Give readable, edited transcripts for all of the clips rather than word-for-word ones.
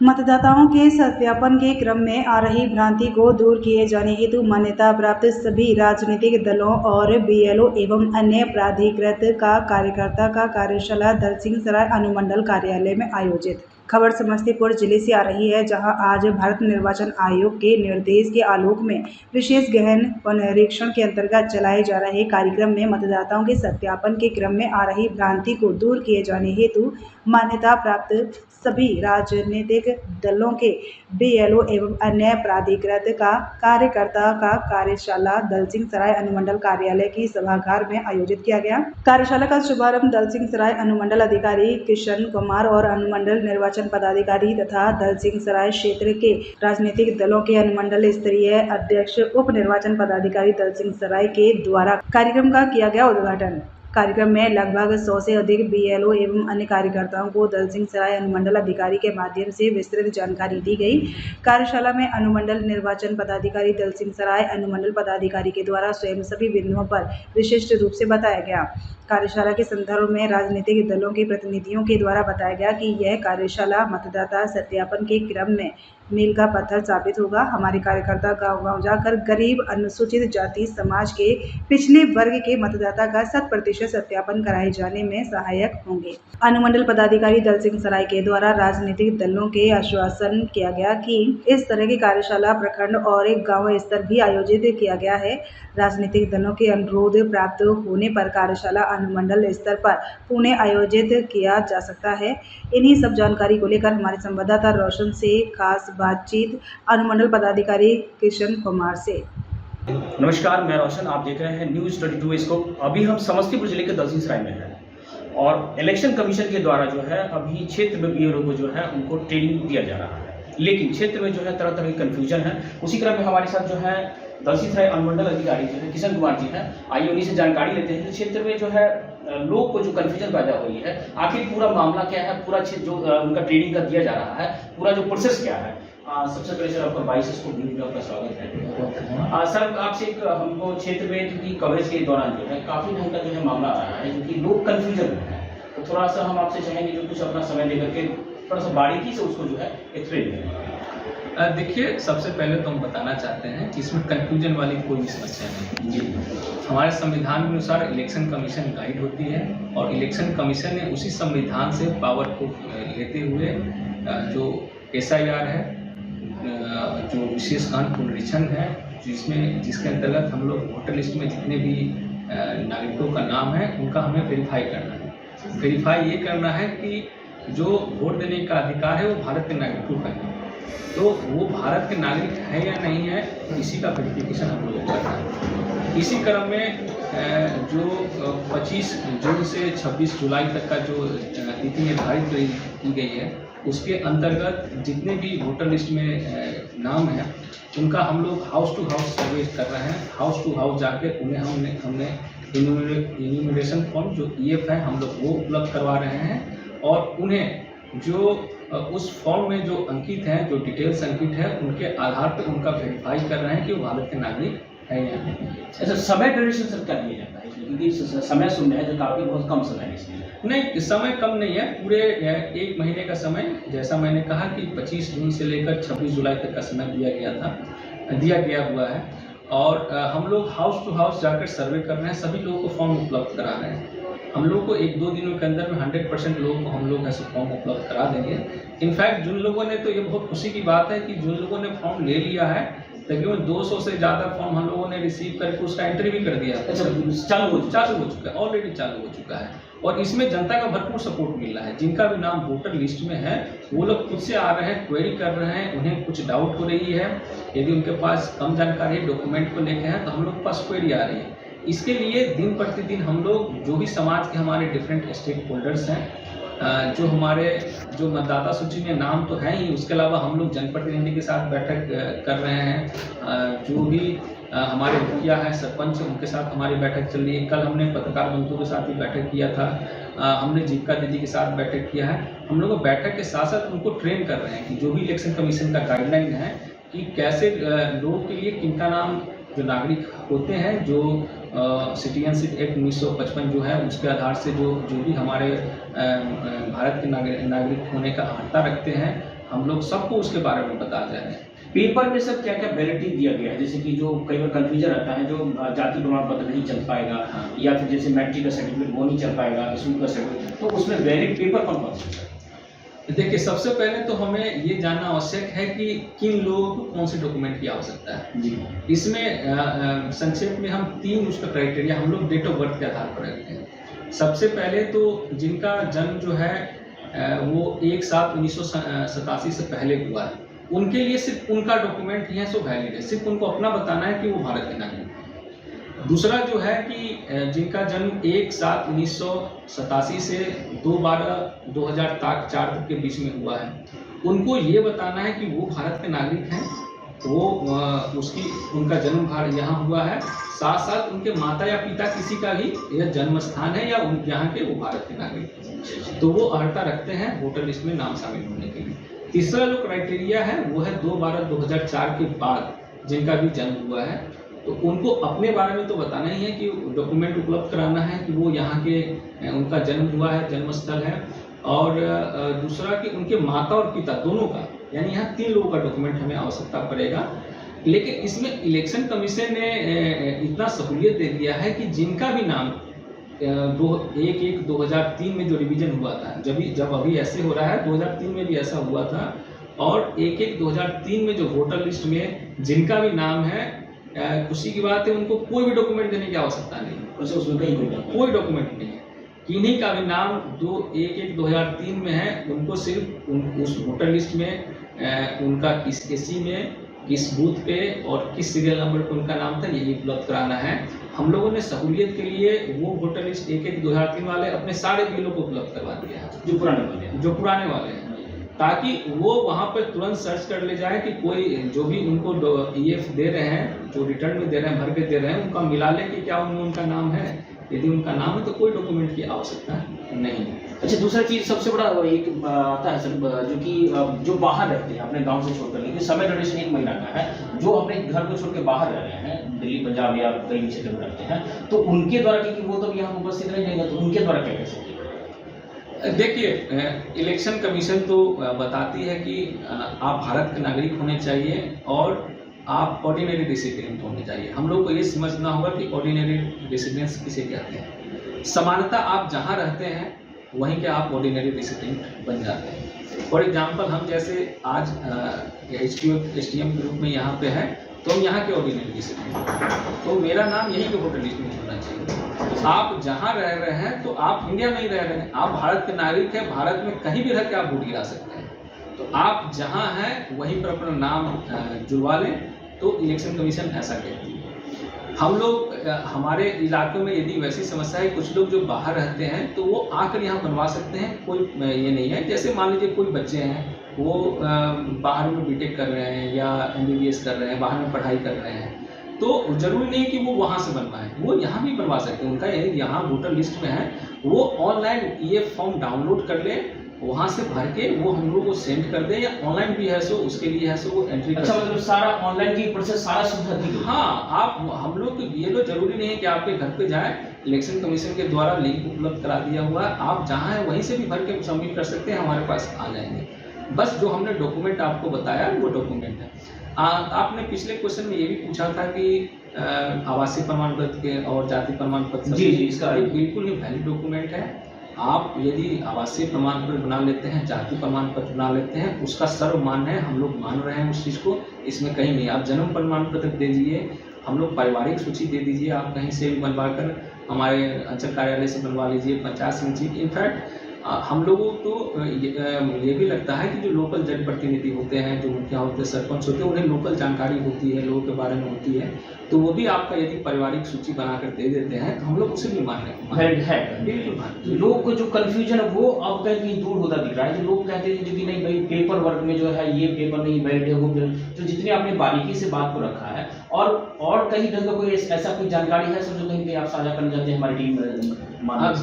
मतदाताओं के सत्यापन के क्रम में आ रही भ्रांति को दूर किए जाने हेतु मान्यता प्राप्त सभी राजनीतिक दलों और बीएलओ एवं अन्य प्राधिकृत का कार्यकर्ता का कार्यशाला दलसिंहसराय अनुमंडल कार्यालय में आयोजित। खबर समस्तीपुर जिले से आ रही है, जहां आज भारत निर्वाचन आयोग के निर्देश के आलोक में विशेष गहन पुनरीक्षण के अंतर्गत चलाए जा रहे कार्यक्रम में मतदाताओं के सत्यापन के क्रम में आ रही भ्रांति को दूर किए जाने हेतु मान्यता प्राप्त सभी राजनीतिक दलों के बीएलओ एवं अन्य प्राधिकृत का कार्यकर्ता का कार्यशाला दलसिंहसराय अनुमंडल कार्यालय की सभागार में आयोजित किया गया। कार्यशाला का शुभारंभ दलसिंहसराय अनुमंडल अधिकारी किशन कुमार और अनुमंडल निर्वाचन पदाधिकारी तथा दलसिंहसराय क्षेत्र के राजनीतिक दलों के अनुमंडल स्तरीय अध्यक्ष उप निर्वाचन पदाधिकारी दलसिंहसराय के द्वारा कार्यक्रम का किया गया उद्घाटन। कार्यक्रम में लगभग 100 से अधिक बीएलओ एवं अन्य कार्यकर्ताओं को दलसिंहसराय अनुमंडल अधिकारी के माध्यम से विस्तृत जानकारी दी गई। कार्यशाला में अनुमंडल निर्वाचन पदाधिकारी दलसिंहसराय अनुमंडल पदाधिकारी के द्वारा स्वयं सभी बिंदुओं पर विशिष्ट रूप से बताया गया। कार्यशाला के संदर्भ में राजनीतिक दलों के प्रतिनिधियों के द्वारा बताया गया कि यह कार्यशाला मतदाता सत्यापन के क्रम में मील का पत्थर साबित होगा। हमारे कार्यकर्ता गांव-गांव जाकर गरीब, अनुसूचित जाति समाज के पिछले वर्ग के मतदाता का 100% सत्यापन कराए जाने में सहायक होंगे। अनुमंडल पदाधिकारी दलसिंहसराय के द्वारा राजनीतिक दलों के आश्वासन किया गया कि इस तरह की कार्यशाला प्रखंड और एक गाँव स्तर भी आयोजित किया गया है। राजनीतिक दलों के अनुरोध प्राप्त होने पर कार्यशाला अनुमंडल स्तर पर पुणे आयोजित किया जा सकता है। इन्हीं सब जानकारी को लेकर हमारे संवाददाता रोशन से खास बातचीत अनुमंडल पदाधिकारी किशन कुमार से। नमस्कार, मैं रोशन, आप देख रहे हैं न्यूज़ 22 स्कोप। अभी हम समस्तीपुर जिले के दलसिंहसराय में हैं और इलेक्शन कमीशन के द्वारा जो है अभी क्षेत्र में बीएलओ को जो है उनको ट्रेनिंग दिया जा रहा है, लेकिन क्षेत्र में जो है तरह तरह की कन्फ्यूजन है। उसी क्रम में हमारे साथ जो है दलसिंहसराय अनुमंडल अधिकारी जो है किशन कुमार जी हैं। आइए उन्हीं से जानकारी लेते हैं कि क्षेत्र में जो है लोग को जो कन्फ्यूजन पैदा हुई है, आखिर पूरा मामला क्या है, पूरा जो उनका ट्रेनिंग का दिया जा रहा है, पूरा जो प्रोसेस क्या है। सबसे पहले सर आपका 22 स्कोप न्यूज़ में आपका स्वागत है। सर आपसे एक हमको क्षेत्र में की कवरेज के दौरान जो है काफ़ी ढंग का जो है मामला आ रहा है, क्योंकि लोग कन्फ्यूजन में है। तो थोड़ा सा हम आपसे चाहेंगे जो कुछ अपना समय लेकर के थोड़ा सा बारीकी से उसको जो है एक्सप्लेन करें। देखिए, सबसे पहले तो हम बताना चाहते हैं कि इसमें कन्फ्यूजन वाली कोई भी समस्या नहीं जी। हमारे संविधान के अनुसार इलेक्शन कमीशन गाइड होती है और इलेक्शन कमीशन ने उसी संविधान से पावर को लेते हुए जो SIR है, जो विशेष कांड पुनरीक्षण है, जिसके अंतर्गत हम लोग वोटर लिस्ट में जितने भी नागरिकों का नाम है उनका हमें वेरीफाई करना है। वेरीफाई ये करना है कि जो वोट देने का अधिकार है वो भारत के नागरिकों का है, तो वो भारत के नागरिक है या नहीं है, इसी का वेरिफिकेशन हम लोग करना है। इसी क्रम में जो 25 जून से 26 जुलाई तक का जो तिथि निर्धारित की गई है, उसके अंतर्गत जितने भी वोटर लिस्ट में नाम है उनका हम लोग हाउस टू हाउस सर्वे कर रहे हैं। हाउस टू हाउस जाकर उन्हें हमने इन्यूमरेशन फॉर्म जो EF है हम लोग वो उपलब्ध करवा रहे हैं और उन्हें जो उस फॉर्म में जो अंकित हैं, जो डिटेल्स अंकित है, उनके आधार पर उनका वेरीफाई कर रहे हैं कि वो भारत के नागरिक है या नहीं। अच्छा, समय ड्यूरेशन सर क्या दिया जाता है, क्योंकि समय सुनना है जो काफ़ी बहुत कम समय है इसलिए? नहीं, समय कम नहीं है, पूरे 1 महीने का समय, जैसा मैंने कहा कि 25 जून से लेकर 26 जुलाई तक का समय दिया गया हुआ है और हम लोग हाउस टू हाउस जाकर सर्वे कर रहे हैं, सभी लोगों को फॉर्म उपलब्ध करा रहे हैं। हम लोग को 1-2 दिनों के अंदर में 100% लोगों को हम लोग ऐसे फॉर्म उपलब्ध करा देंगे। इनफैक्ट जिन लोगों ने, तो ये बहुत खुशी की बात है कि जिन लोगों ने फॉर्म ले लिया है, तकरीबन 200 से ज़्यादा फॉर्म हम लोगों ने रिसीव करके उसका एंट्री भी कर दिया। अच्छा, चालू हो चुका है, ऑलरेडी चालू हो चुका है और इसमें जनता का भरपूर सपोर्ट मिल रहा है। जिनका भी नाम वोटर लिस्ट में है वो लोग खुद से आ रहे हैं, क्वेरी कर रहे हैं, उन्हें कुछ डाउट हो रही है, यदि उनके पास कम जानकारी डॉक्यूमेंट को लेकर है तो हम लोग के पास क्वेरी आ रही है। इसके लिए दिन प्रतिदिन हम लोग जो भी समाज के हमारे डिफरेंट स्टेक होल्डर्स हैं, जो मतदाता सूची में नाम तो है ही, उसके अलावा हम लोग जनप्रतिनिधि के साथ बैठक कर रहे हैं। जो भी हमारे मुखिया है, सरपंच, उनके साथ हमारी बैठक चल रही है। कल हमने पत्रकार बंधुओं के साथ भी बैठक किया था, हमने जीविका दीदी के साथ बैठक किया है। हम लोग बैठक के साथ साथ उनको ट्रेन कर रहे हैं कि जो भी इलेक्शन कमीशन का गाइडलाइन है कि कैसे लोगों के लिए किनका नाम, जो नागरिक होते हैं, जो सिटीजनशिप एक्ट 1955 जो है उसके आधार से जो भी हमारे भारत के नागरिक होने का अर्हता रखते हैं, हम लोग सबको उसके बारे में बता रहे हैं। पेपर में सर क्या क्या वैलिडिटी दिया गया है, जैसे कि जो कई बार कन्फ्यूजन रहता है, जो जाति प्रमाण पत्र नहीं चल पाएगा, या फिर जैसे मैट्रिक का सर्टिफिकेट वो नहीं चल पाएगा, स्कूल का सर्टिफिकेट, तो उसमें वैलिड पेपर कौन कौन से? देखिए, सबसे पहले तो हमें ये जानना आवश्यक है कि किन लोगों को कौन से डॉक्यूमेंट की आवश्यकता है जी। इसमें संक्षेप में हम 3 उसका क्राइटेरिया हम लोग डेट ऑफ बर्थ के आधार पर रखते हैं। सबसे पहले तो जिनका जन्म जो है वो 1/7/1987 से पहले हुआ है, उनके लिए सिर्फ उनका डॉक्यूमेंट ही है सो वैलिड है, सिर्फ उनको अपना बताना है कि वो भारत के नागरिक हैं। दूसरा जो है कि जिनका जन्म 1/7/1987 से 2/12/2004 तक के बीच में हुआ है, उनको ये बताना है कि वो भारत के नागरिक हैं, वो उनका जन्म यहाँ हुआ है, साथ साथ उनके माता या पिता किसी का भी यह जन्म स्थान है या यहाँ के वो भारत के नागरिक हैं, तो वो अर्हता रखते हैं वोटर लिस्ट में नाम शामिल होने के लिए। तीसरा जो क्राइटेरिया है वो है 2/12/2004 के बाद जिनका भी जन्म हुआ है, तो उनको अपने बारे में तो बताना ही है कि डॉक्यूमेंट उपलब्ध कराना है कि वो यहाँ के उनका जन्म हुआ है, जन्म स्थल है, और दूसरा कि उनके माता और पिता दोनों का, यानी यहाँ 3 लोगों का डॉक्यूमेंट हमें आवश्यकता पड़ेगा। लेकिन इसमें इलेक्शन कमीशन ने इतना सहूलियत दे दिया है कि जिनका भी नाम 1/1/2003 में जो रिवीजन हुआ था, जब अभी ऐसे हो रहा है, 2003 में भी ऐसा हुआ था, और 1/1/2003 में जो वोटर लिस्ट में जिनका भी नाम है, खुशी की बात है, उनको कोई भी डॉक्यूमेंट देने की आवश्यकता नहीं है, उसमें कोई डॉक्यूमेंट नहीं है। किन्हीं का भी नाम 1/1/2003 में है, उनको सिर्फ उस वोटर लिस्ट में उनका किस एसी में, किस बूथ पे और किस सीरियल नंबर पे उनका नाम था, यही उपलब्ध कराना है। हम लोगों ने सहूलियत के लिए वो वोटर लिस्ट 1/1/2003 वाले अपने सारे बिलों को उपलब्ध करवा दिया है, जो पुराने वाले हैं, ताकि वो वहाँ पर तुरंत सर्च कर ले जाए कि कोई जो भी उनको EF दे रहे हैं, जो रिटर्न में दे रहे हैं, भर के दे रहे हैं, उनका मिला ले कि क्या उनमें उनका नाम है। यदि उनका नाम है तो कोई डॉक्यूमेंट की आवश्यकता नहीं है। अच्छा, दूसरा चीज़ सबसे बड़ा एक आता है सर, जो कि जो बाहर रहते हैं अपने गांव से छोड़कर, लेकिन समय ड्यूरेशन 1 महीना का है, जो अपने घर को छोड़ के बाहर रह रहे हैं, दिल्ली, पंजाब या कई भी क्षेत्र में रहते हैं, तो उनके द्वारा, क्योंकि वो तो यहाँ उपस्थित नहीं रहेंगे, तो उनके द्वारा क्या कर सकते हैं? देखिए, इलेक्शन कमीशन तो बताती है कि आप भारत के नागरिक होने चाहिए और आप ऑर्डिनरी रेसिडेंट होने चाहिए। हम लोग को ये समझना होगा कि ऑर्डिनरी रेसिडेंस किसे कहते हैं। समानता आप जहाँ रहते हैं वहीं के आप ऑर्डिनरी रेसिडेंट बन जाते हैं। फॉर एग्जांपल, हम जैसे आज STM के रूप में यहाँ पे है, तो हम यहाँ के ऑर्डिनरी रेसिडेंट हैं, तो मेरा नाम यहीं के वोटर लिस्ट में होना चाहिए। आप जहाँ रह रहे हैं तो आप इंडिया में ही रह रहे हैं, आप भारत के नागरिक हैं, भारत में कहीं भी रह के आप वोट गिरा सकते हैं, तो आप जहाँ हैं वहीं पर अपना नाम जुड़वा लें, तो इलेक्शन कमीशन ऐसा कहती है। हम लोग हमारे इलाकों में यदि वैसी समस्या है, कुछ लोग जो बाहर रहते हैं तो वो आकर यहाँ बनवा सकते हैं, कोई ये नहीं है। जैसे मान लीजिए कोई बच्चे हैं, वो बाहर में BTech कर रहे हैं या MBBS कर रहे हैं, बाहर में पढ़ाई कर रहे हैं, तो जरूरी नहीं कि वो वहाँ से बनवाएं, वो यहाँ भी बनवा सकते हैं। उनका यहाँ वोटर लिस्ट में है, वो ऑनलाइन EF फॉर्म डाउनलोड कर ले, वहाँ से भर के वो हम लोग को सेंड कर दे, या ऑनलाइन भी है सो उसके लिए है सो वो एंट्री। अच्छा, मतलब सारा ऑनलाइन की प्रोसेस, सारा सुविधा दी गई। हाँ, आप हम लोग ये लोग जरूरी नहीं है कि आपके घर पे जाए, इलेक्शन कमीशन के द्वारा लिंक उपलब्ध करा दिया हुआ है, आप जहाँ हैं वहीं से भी भर के सबमिट कर सकते हैं, हमारे पास आ जाएंगे। बस जो हमने डॉक्यूमेंट आपको बताया वो डॉक्यूमेंट है। आपने पिछले क्वेश्चन में ये भी पूछा था कि आवासीय प्रमाण पत्र के और जाति प्रमाण पत्र, जी, इसका बिल्कुल ही वैलिड डॉक्यूमेंट है। आप यदि आवासीय प्रमाण पत्र बना लेते हैं, जाति प्रमाण पत्र बना लेते हैं, उसका सर्वमान्य है, हम लोग मान रहे हैं उस चीज़ को, इसमें कहीं नहीं। आप जन्म प्रमाण पत्र दे दीजिए, हम लोग पारिवारिक सूची दे दीजिए, आप कहीं से भी बनवा कर हमारे अंचल कार्यालय से बनवा लीजिए, पंचायत समिति। इनफैक्ट हम लोगों को ये भी लगता है कि जो लोकल जनप्रतिनिधि होते हैं, जो मुखिया होते हैं, सरपंच होते हैं, उन्हें लोकल जानकारी होती है, लोगों के बारे में होती है, तो वो भी आपका यदि पारिवारिक सूची बनाकर दे देते हैं तो हम लोग उसे भी मान रहे हैं। बिल्कुल, लोग को जो कंफ्यूजन है वो अब कहीं दूर होता दिख रहा है। जो लोग कहते हैं कि नहीं भाई, पेपर वर्क में जो है ये पेपर नहीं वैलिड है, वो जो जितनी आपने बारीकी से बात को रखा है, और कहीं ढंग का कोई ऐसा कोई जानकारी है सर जो कहीं आप साझा करना चाहते हैं हमारी टीम में?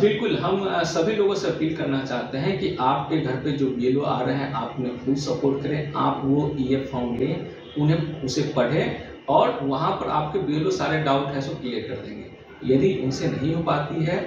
बिल्कुल, हम सभी लोगों से अपील करना चाहते हैं कि आपके घर पे जो BLO आ रहे हैं, आप उन्हें फुल सपोर्ट करें, आप वो EF फॉर्म लें, उन्हें उसे पढ़ें, और वहाँ पर आपके BLO सारे डाउट है सो क्लियर कर देंगे। यदि उनसे नहीं हो पाती है,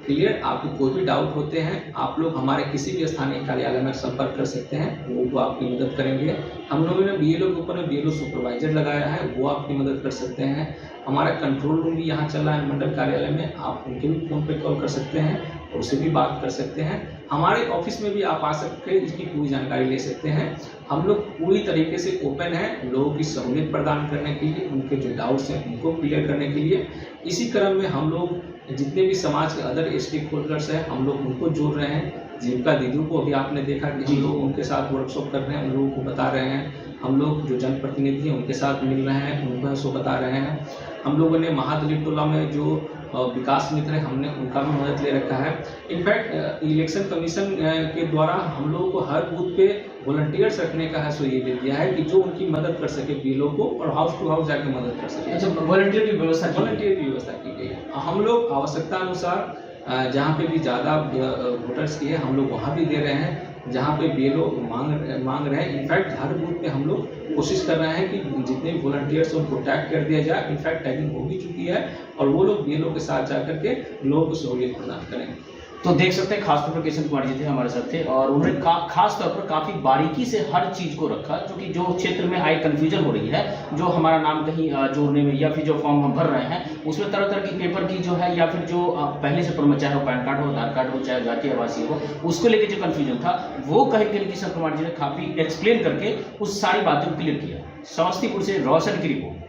क्लियर। आपको कोई भी डाउट होते हैं आप लोग हमारे किसी भी स्थानीय कार्यालय में संपर्क कर सकते हैं, वो आपकी मदद करेंगे। हम लोगों ने BLO के ऊपर में BLO सुपरवाइजर लगाया है, वो आपकी मदद कर सकते हैं। हमारा कंट्रोल रूम भी यहाँ चल रहा है मंडल कार्यालय में, आप उनके भी फ़ोन पे कॉल कर सकते हैं और उससे भी बात कर सकते हैं। हमारे ऑफिस में भी आप आ सकते हैं, इसकी पूरी जानकारी ले सकते हैं। हम लोग पूरी तरीके से ओपन हैं लोगों की सहूलियत प्रदान करने के लिए, उनके जो डाउट्स हैं उनको क्लियर करने के लिए। इसी क्रम में हम लोग जितने भी समाज के अदर स्टेक होल्डर्स हैं हम लोग उनको जोड़ रहे हैं। जीविका दीदियों को अभी आपने देखा कि हम लोग उनके साथ वर्कशॉप कर रहे हैं, उन लोगों को बता रहे हैं। हम लोग जो जनप्रतिनिधि हैं उनके साथ मिल रहे हैं, उनको सो बता रहे हैं। हम लोगों ने महादलित टोला में जो विकास मित्र है हमने उनका भी मदद ले रखा है। इनफैक्ट इलेक्शन कमीशन के द्वारा हम लोगों को हर बूथ पे वॉलंटियर्स रखने का है, सो ये दे दिया है कि जो उनकी मदद कर सके BLO को, और हाउस टू हाउस जाके मदद कर सके। अच्छा, वॉलंटियर की व्यवस्था की गई है। हम लोग आवश्यकता अनुसार जहाँ पे भी ज़्यादा वोटर्स की है हम लोग वहाँ भी दे रहे हैं, जहाँ पे BLO मांग रहे हैं। इनफैक्ट हर बूथ पे हम लोग कोशिश कर रहे हैं कि जितने भी वॉलंटियर्स उनको टैग कर दिया जाए। इनफैक्ट टैगिंग हो भी चुकी है और वो लोग BLO के साथ जा करके लोगों को सहूलियत प्रदान करेंगे। तो देख सकते हैं खासतौर पर किशन कुमार जी थे हमारे साथ थे और उन्होंने खास तौर पर काफ़ी बारीकी से हर चीज़ को रखा, जो कि जो क्षेत्र में आई कन्फ्यूजन हो रही है, जो हमारा नाम कहीं जोड़ने में या फिर जो फॉर्म हम भर रहे हैं उसमें तरह तरह की पेपर की जो है, या फिर जो पहले से चाहे वो पैन कार्ड हो, आधार कार्ड हो, चाहे जातीय आवासीय हो, उसको लेकर जो कन्फ्यूजन था वो कहीं किशन कुमार जी ने काफ़ी एक्सप्लेन करके उस सारी बातों को क्लियर किया। समस्तीपुर से रोशन की रिपोर्ट।